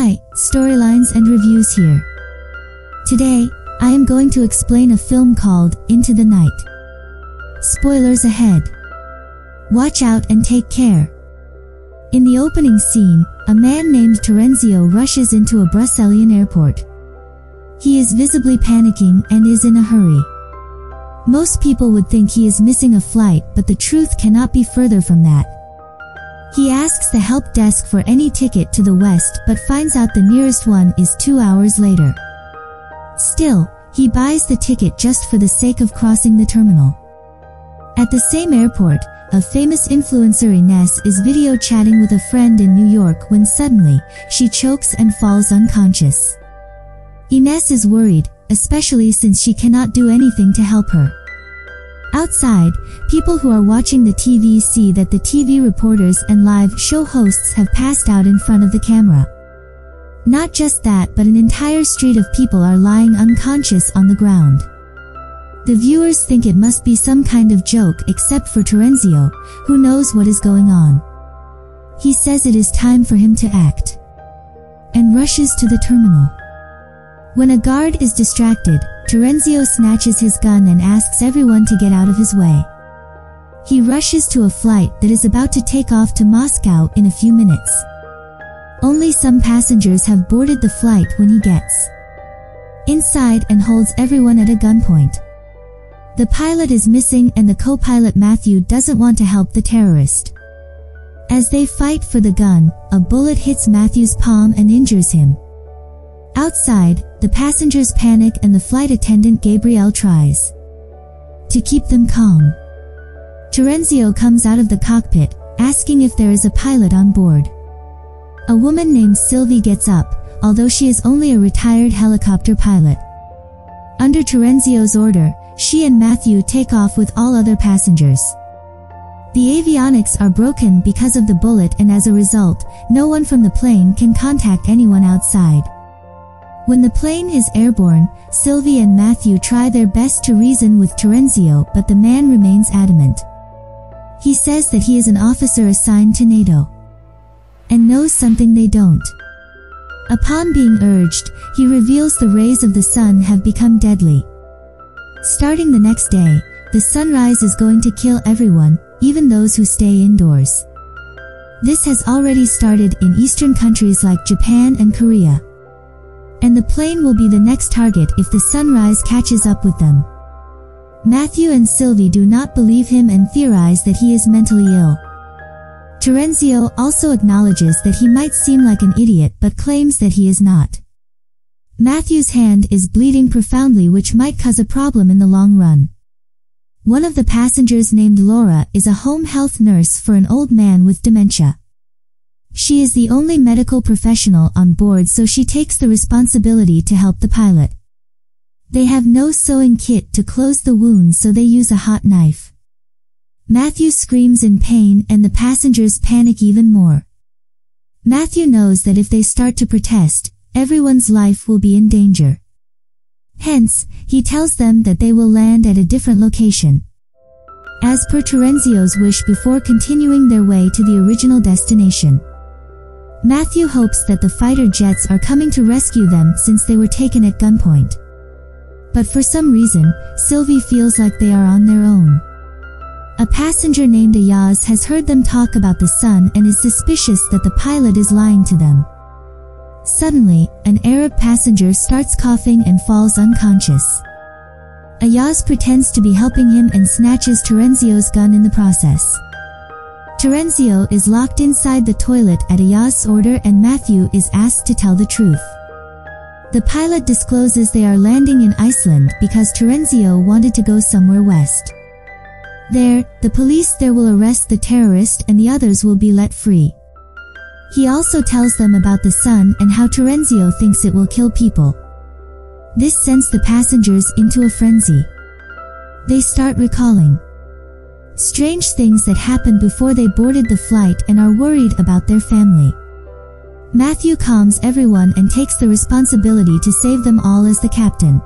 Hi, storylines and reviews here. Today, I am going to explain a film called Into the Night. Spoilers ahead. Watch out and take care. In the opening scene, a man named Terenzio rushes into a Brusselian airport. He is visibly panicking and is in a hurry. Most people would think he is missing a flight, but the truth cannot be further from that. He asks the help desk for any ticket to the west but finds out the nearest one is 2 hours later. Still, he buys the ticket just for the sake of crossing the terminal. At the same airport, a famous influencer Ines is video chatting with a friend in New York when suddenly, she chokes and falls unconscious. Ines is worried, especially since she cannot do anything to help her. Outside, people who are watching the TV see that the TV reporters and live show hosts have passed out in front of the camera. Not just that, but an entire street of people are lying unconscious on the ground. The viewers think it must be some kind of joke except for Terenzio, who knows what is going on. He says it is time for him to act, and rushes to the terminal. When a guard is distracted, Terenzio snatches his gun and asks everyone to get out of his way. He rushes to a flight that is about to take off to Moscow in a few minutes. Only some passengers have boarded the flight when he gets inside and holds everyone at a gunpoint. The pilot is missing and the co-pilot Mathieu doesn't want to help the terrorist. As they fight for the gun, a bullet hits Mathieu's palm and injures him. Outside, the passengers panic and the flight attendant Gabriel tries to keep them calm. Terenzio comes out of the cockpit, asking if there is a pilot on board. A woman named Sylvie gets up, although she is only a retired helicopter pilot. Under Terenzio's order, she and Mathieu take off with all other passengers. The avionics are broken because of the bullet, and as a result, no one from the plane can contact anyone outside. When the plane is airborne, Sylvie and Mathieu try their best to reason with Terenzio, but the man remains adamant. He says that he is an officer assigned to NATO and knows something they don't. Upon being urged, he reveals the rays of the sun have become deadly. Starting the next day, the sunrise is going to kill everyone, even those who stay indoors. This has already started in eastern countries like Japan and Korea. And the plane will be the next target if the sunrise catches up with them. Mathieu and Sylvie do not believe him and theorize that he is mentally ill. Terenzio also acknowledges that he might seem like an idiot but claims that he is not. Mathieu's hand is bleeding profoundly, which might cause a problem in the long run. One of the passengers named Laura is a home health nurse for an old man with dementia. She is the only medical professional on board, so she takes the responsibility to help the pilot. They have no sewing kit to close the wound, so they use a hot knife. Mathieu screams in pain and the passengers panic even more. Mathieu knows that if they start to protest, everyone's life will be in danger. Hence, he tells them that they will land at a different location, as per Terenzio's wish, before continuing their way to the original destination. Mathieu hopes that the fighter jets are coming to rescue them since they were taken at gunpoint. But for some reason, Sylvie feels like they are on their own. A passenger named Ayaz has heard them talk about the sun and is suspicious that the pilot is lying to them. Suddenly, an Arab passenger starts coughing and falls unconscious. Ayaz pretends to be helping him and snatches Terenzio's gun in the process. Terenzio is locked inside the toilet at Ayaz's order and Mathieu is asked to tell the truth. The pilot discloses they are landing in Iceland because Terenzio wanted to go somewhere west. There, the police there will arrest the terrorist and the others will be let free. He also tells them about the sun and how Terenzio thinks it will kill people. This sends the passengers into a frenzy. They start recalling strange things that happened before they boarded the flight and are worried about their family. Mathieu calms everyone and takes the responsibility to save them all as the captain.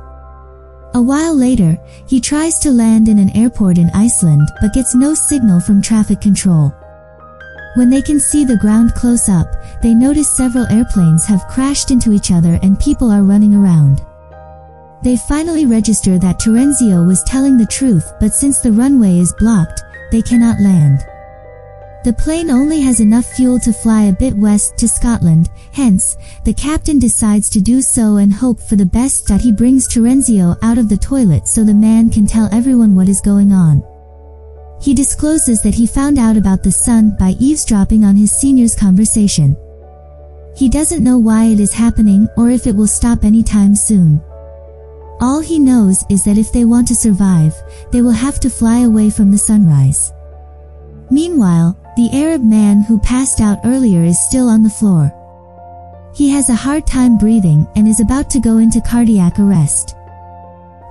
A while later, he tries to land in an airport in Iceland but gets no signal from traffic control. When they can see the ground close up, they notice several airplanes have crashed into each other and people are running around. They finally register that Terenzio was telling the truth, but since the runway is blocked, they cannot land. The plane only has enough fuel to fly a bit west to Scotland, hence, the captain decides to do so and hope for the best that he brings Terenzio out of the toilet so the man can tell everyone what is going on. He discloses that he found out about the sun by eavesdropping on his senior's conversation. He doesn't know why it is happening or if it will stop anytime soon. All he knows is that if they want to survive, they will have to fly away from the sunrise. Meanwhile, the Arab man who passed out earlier is still on the floor. He has a hard time breathing and is about to go into cardiac arrest.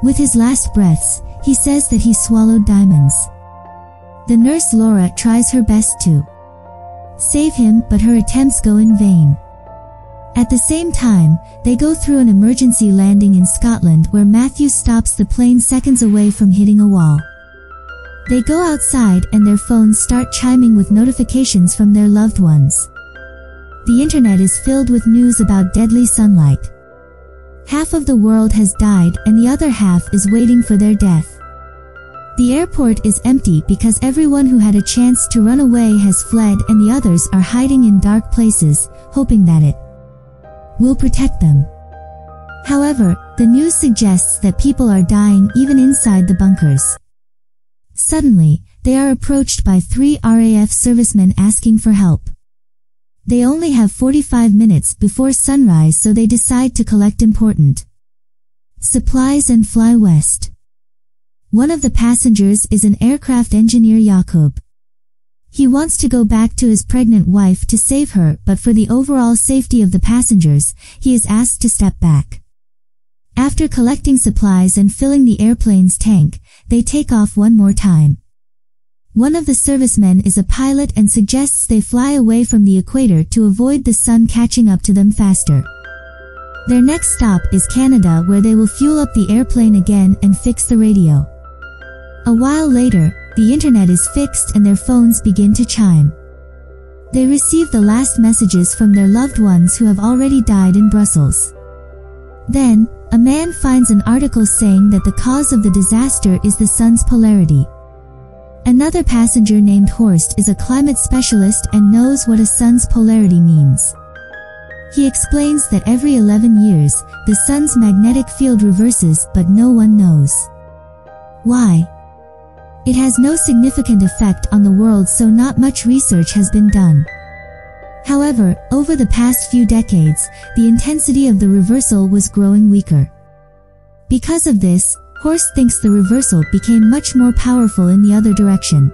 With his last breaths, he says that he swallowed diamonds. The nurse Laura tries her best to save him, but her attempts go in vain. At the same time, they go through an emergency landing in Scotland where Mathieu stops the plane seconds away from hitting a wall. They go outside and their phones start chiming with notifications from their loved ones. The internet is filled with news about deadly sunlight. Half of the world has died and the other half is waiting for their death. The airport is empty because everyone who had a chance to run away has fled and the others are hiding in dark places, hoping that it will protect them. However, the news suggests that people are dying even inside the bunkers. Suddenly, they are approached by 3 RAF servicemen asking for help. They only have 45 minutes before sunrise, so they decide to collect important supplies and fly west. One of the passengers is an aircraft engineer, Jakub. He wants to go back to his pregnant wife to save her, but for the overall safety of the passengers, he is asked to step back. After collecting supplies and filling the airplane's tank, they take off one more time. One of the servicemen is a pilot and suggests they fly away from the equator to avoid the sun catching up to them faster. Their next stop is Canada, where they will fuel up the airplane again and fix the radio. A while later, the internet is fixed and their phones begin to chime. They receive the last messages from their loved ones who have already died in Brussels. Then, a man finds an article saying that the cause of the disaster is the sun's polarity. Another passenger named Horst is a climate specialist and knows what a sun's polarity means. He explains that every 11 years, the sun's magnetic field reverses, but no one knows why. It has no significant effect on the world, so not much research has been done. However, over the past few decades, the intensity of the reversal was growing weaker. Because of this, Horst thinks the reversal became much more powerful in the other direction.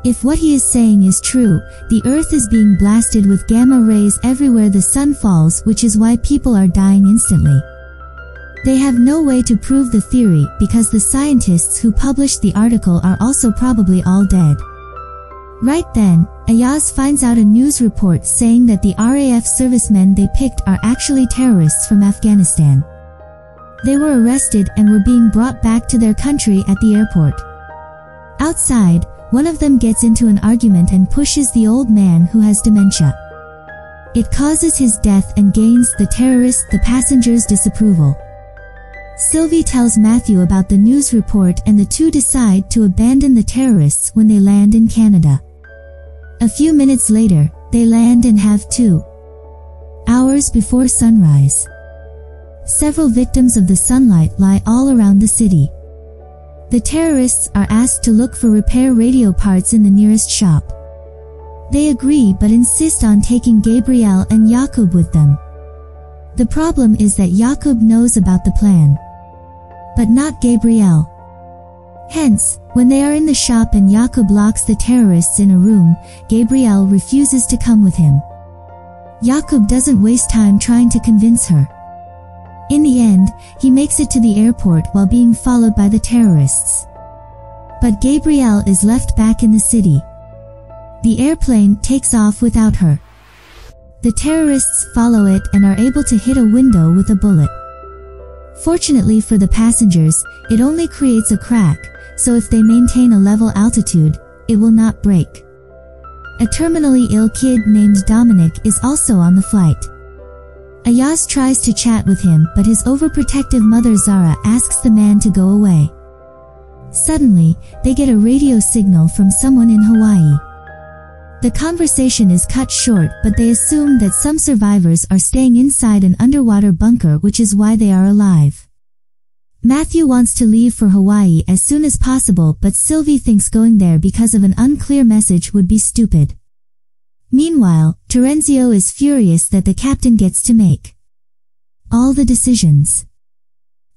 If what he is saying is true, the Earth is being blasted with gamma rays everywhere the sun falls, which is why people are dying instantly. They have no way to prove the theory because the scientists who published the article are also probably all dead. Right then, Ayaz finds out a news report saying that the RAF servicemen they picked are actually terrorists from Afghanistan. They were arrested and were being brought back to their country at the airport. Outside, one of them gets into an argument and pushes the old man who has dementia. It causes his death and gains the passengers' disapproval. Sylvie tells Mathieu about the news report and the two decide to abandon the terrorists when they land in Canada. A few minutes later, they land and have 2 hours before sunrise. Several victims of the sunlight lie all around the city. The terrorists are asked to look for repair radio parts in the nearest shop. They agree but insist on taking Gabriel and Jakub with them. The problem is that Jakub knows about the plan, but not Gabriel. Hence, when they are in the shop and Jakub locks the terrorists in a room, Gabriel refuses to come with him. Jakub doesn't waste time trying to convince her. In the end, he makes it to the airport while being followed by the terrorists. But Gabriel is left back in the city. The airplane takes off without her. The terrorists follow it and are able to hit a window with a bullet. Fortunately for the passengers, it only creates a crack, so if they maintain a level altitude, it will not break. A terminally ill kid named Dominic is also on the flight. Ayaz tries to chat with him, but his overprotective mother Zara asks the man to go away. Suddenly, they get a radio signal from someone in Hawaii. The conversation is cut short, but they assume that some survivors are staying inside an underwater bunker, which is why they are alive. Mathieu wants to leave for Hawaii as soon as possible, but Sylvie thinks going there because of an unclear message would be stupid. Meanwhile, Terenzio is furious that the captain gets to make all the decisions.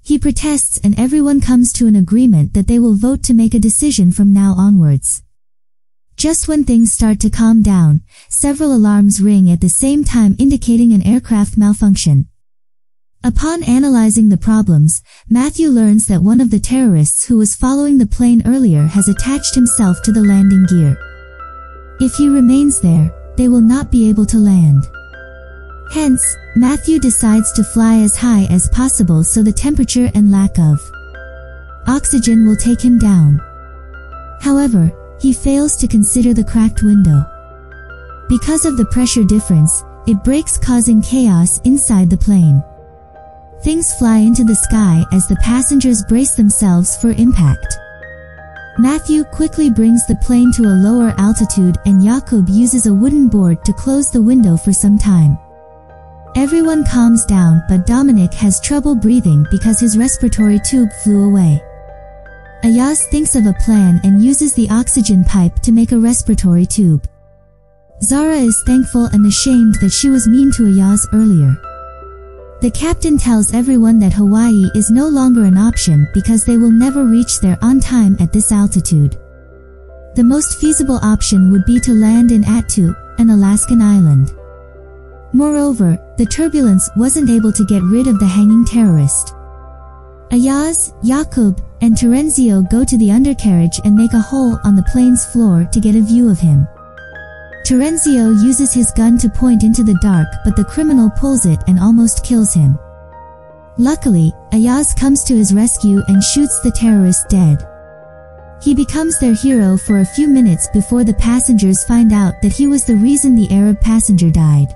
He protests and everyone comes to an agreement that they will vote to make a decision from now onwards. Just when things start to calm down, several alarms ring at the same time, indicating an aircraft malfunction. Upon analyzing the problems, Mathieu learns that one of the terrorists who was following the plane earlier has attached himself to the landing gear. If he remains there, they will not be able to land. Hence, Mathieu decides to fly as high as possible so the temperature and lack of oxygen will take him down. However, he fails to consider the cracked window. Because of the pressure difference, it breaks, causing chaos inside the plane. Things fly into the sky as the passengers brace themselves for impact. Mathieu quickly brings the plane to a lower altitude and Jakub uses a wooden board to close the window for some time. Everyone calms down, but Dominic has trouble breathing because his respiratory tube flew away. Ayaz thinks of a plan and uses the oxygen pipe to make a respiratory tube. Zara is thankful and ashamed that she was mean to Ayaz earlier. The captain tells everyone that Hawaii is no longer an option because they will never reach there on time at this altitude. The most feasible option would be to land in Attu, an Alaskan island. Moreover, the turbulence wasn't able to get rid of the hanging terrorist. Ayaz, Jakub, and Terenzio go to the undercarriage and make a hole on the plane's floor to get a view of him. Terenzio uses his gun to point into the dark, but the criminal pulls it and almost kills him. Luckily, Ayaz comes to his rescue and shoots the terrorist dead. He becomes their hero for a few minutes before the passengers find out that he was the reason the Arab passenger died.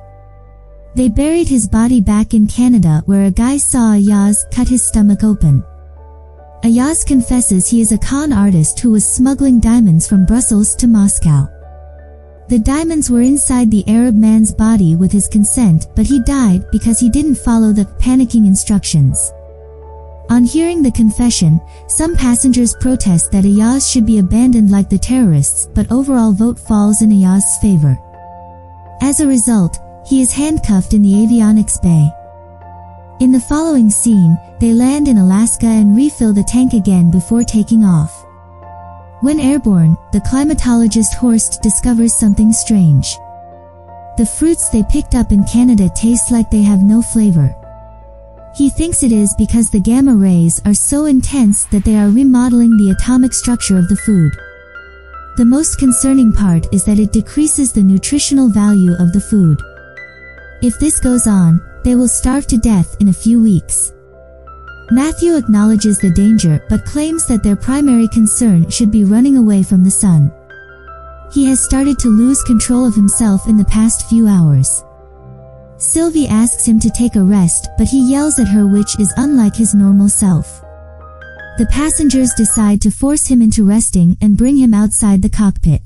They buried his body back in Canada, where a guy saw Ayaz cut his stomach open. Ayaz confesses he is a con artist who was smuggling diamonds from Brussels to Moscow. The diamonds were inside the Arab man's body with his consent, but he died because he didn't follow the panicking instructions. On hearing the confession, some passengers protest that Ayaz should be abandoned like the terrorists, but overall vote falls in Ayaz's favor. As a result, he is handcuffed in the avionics bay. In the following scene, they land in Alaska and refill the tank again before taking off. When airborne, the climatologist Horst discovers something strange. The fruits they picked up in Canada taste like they have no flavor. He thinks it is because the gamma rays are so intense that they are remodeling the atomic structure of the food. The most concerning part is that it decreases the nutritional value of the food. If this goes on, they will starve to death in a few weeks. Mathieu acknowledges the danger but claims that their primary concern should be running away from the sun. He has started to lose control of himself in the past few hours. Sylvie asks him to take a rest, but he yells at her, which is unlike his normal self. The passengers decide to force him into resting and bring him outside the cockpit.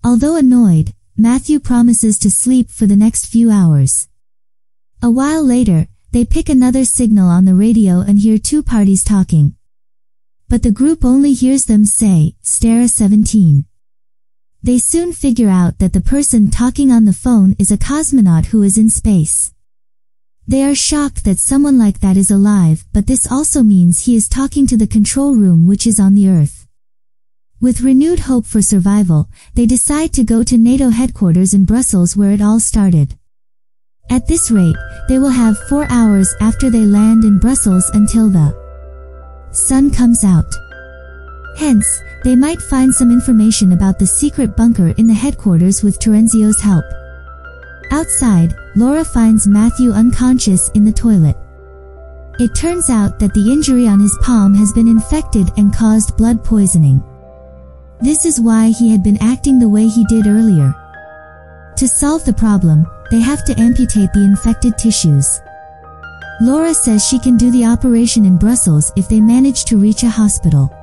Although annoyed, Mathieu promises to sleep for the next few hours. A while later, they pick another signal on the radio and hear two parties talking. But the group only hears them say, Stara 17. They soon figure out that the person talking on the phone is a cosmonaut who is in space. They are shocked that someone like that is alive, but this also means he is talking to the control room, which is on the Earth. With renewed hope for survival, they decide to go to NATO headquarters in Brussels, where it all started. At this rate, they will have 4 hours after they land in Brussels until the sun comes out. Hence, they might find some information about the secret bunker in the headquarters with Terenzio's help. Outside, Laura finds Mathieu unconscious in the toilet. It turns out that the injury on his palm has been infected and caused blood poisoning. This is why he had been acting the way he did earlier. To solve the problem, they have to amputate the infected tissues. Laura says she can do the operation in Brussels if they manage to reach a hospital.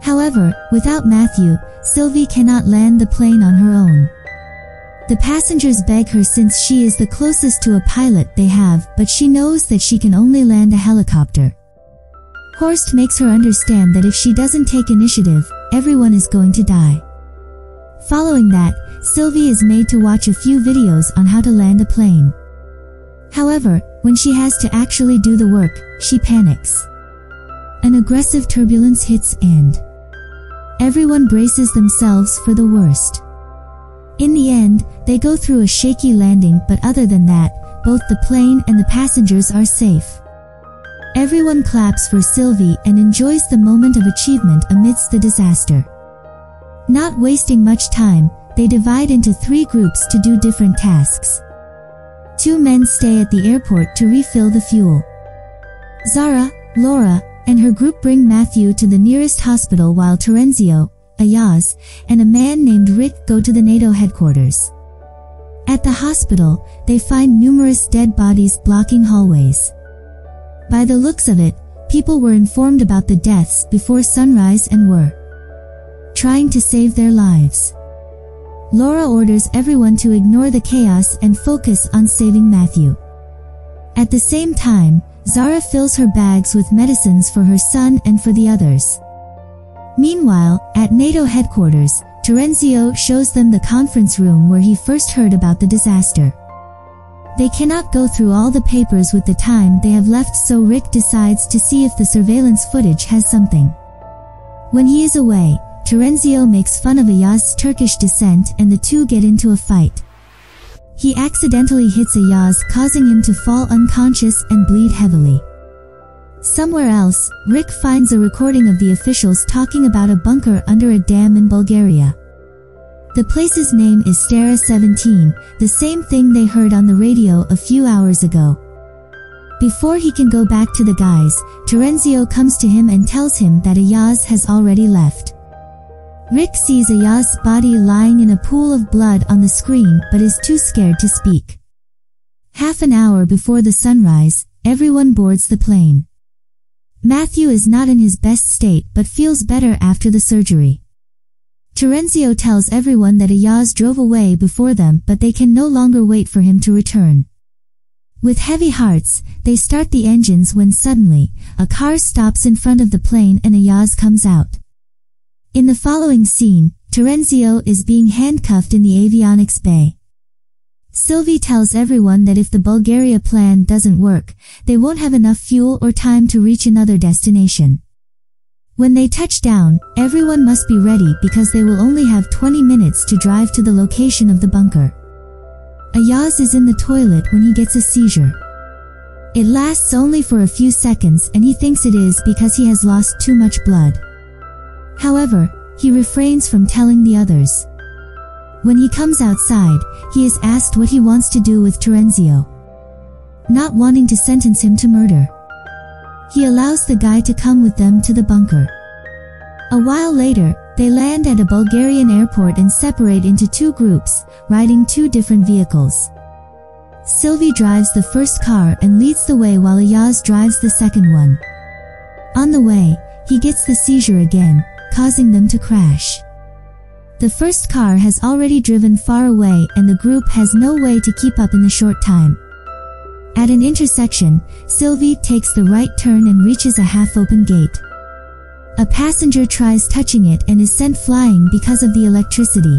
However, without Mathieu, Sylvie cannot land the plane on her own. The passengers beg her since she is the closest to a pilot they have, but she knows that she can only land a helicopter. Horst makes her understand that if she doesn't take initiative, everyone is going to die. Following that, Sylvie is made to watch a few videos on how to land a plane. However, when she has to actually do the work, she panics. An aggressive turbulence hits and everyone braces themselves for the worst. In the end, they go through a shaky landing, but other than that, both the plane and the passengers are safe. Everyone claps for Sylvie and enjoys the moment of achievement amidst the disaster. Not wasting much time, they divide into 3 groups to do different tasks. 2 men stay at the airport to refill the fuel. Zara, Laura, and her group bring Mathieu to the nearest hospital while Terenzio, Ayaz, and a man named Rick go to the NATO headquarters. At the hospital, they find numerous dead bodies blocking hallways. By the looks of it, people were informed about the deaths before sunrise and were trying to save their lives. Laura orders everyone to ignore the chaos and focus on saving Mathieu. At the same time, Zara fills her bags with medicines for her son and for the others. Meanwhile, at NATO headquarters, Terenzio shows them the conference room where he first heard about the disaster. They cannot go through all the papers with the time they have left, so Rick decides to see if the surveillance footage has something. When he is away, Terenzio makes fun of Ayaz's Turkish descent and the two get into a fight. He accidentally hits Ayaz, causing him to fall unconscious and bleed heavily. Somewhere else, Rick finds a recording of the officials talking about a bunker under a dam in Bulgaria. The place's name is Stara 17, the same thing they heard on the radio a few hours ago. Before he can go back to the guys, Terenzio comes to him and tells him that Ayaz has already left. Rick sees Ayaz's body lying in a pool of blood on the screen but is too scared to speak. Half an hour before the sunrise, everyone boards the plane. Mathieu is not in his best state but feels better after the surgery. Terenzio tells everyone that Ayaz drove away before them, but they can no longer wait for him to return. With heavy hearts, they start the engines when suddenly, a car stops in front of the plane and Ayaz comes out. In the following scene, Terenzio is being handcuffed in the avionics bay. Sylvie tells everyone that if the Bulgaria plan doesn't work, they won't have enough fuel or time to reach another destination. When they touch down, everyone must be ready because they will only have 20 minutes to drive to the location of the bunker. Ayaz is in the toilet when he gets a seizure. It lasts only for a few seconds and he thinks it is because he has lost too much blood. However, he refrains from telling the others. When he comes outside, he is asked what he wants to do with Terenzio. Not wanting to sentence him to murder, he allows the guy to come with them to the bunker. A while later, they land at a Bulgarian airport and separate into 2 groups, riding 2 different vehicles. Sylvie drives the first car and leads the way while Ayaz drives the second one. On the way, he gets the seizure again, causing them to crash. The first car has already driven far away and the group has no way to keep up in the short time. At an intersection, Sylvie takes the right turn and reaches a half-open gate. A passenger tries touching it and is sent flying because of the electricity.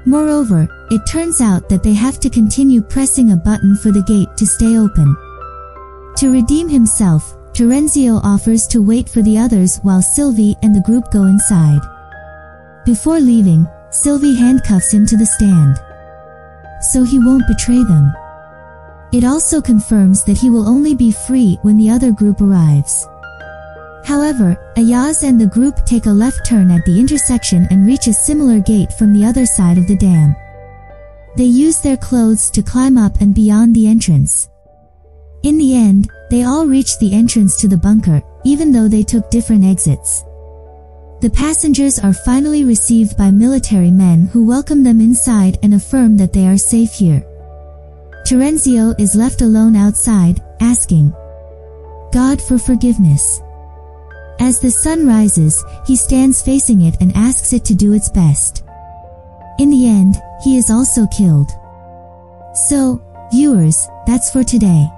Moreover, it turns out that they have to continue pressing a button for the gate to stay open. To redeem himself, Terenzio offers to wait for the others while Sylvie and the group go inside. Before leaving, Sylvie handcuffs him to the stand, so he won't betray them. It also confirms that he will only be free when the other group arrives. However, Ayaz and the group take a left turn at the intersection and reach a similar gate from the other side of the dam. They use their clothes to climb up and beyond the entrance. In the end, they all reach the entrance to the bunker, even though they took different exits. The passengers are finally received by military men who welcome them inside and affirm that they are safe here. Terenzio is left alone outside, asking God for forgiveness. As the sun rises, he stands facing it and asks it to do its best. In the end, he is also killed. So, viewers, that's for today.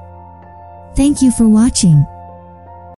Thank you for watching.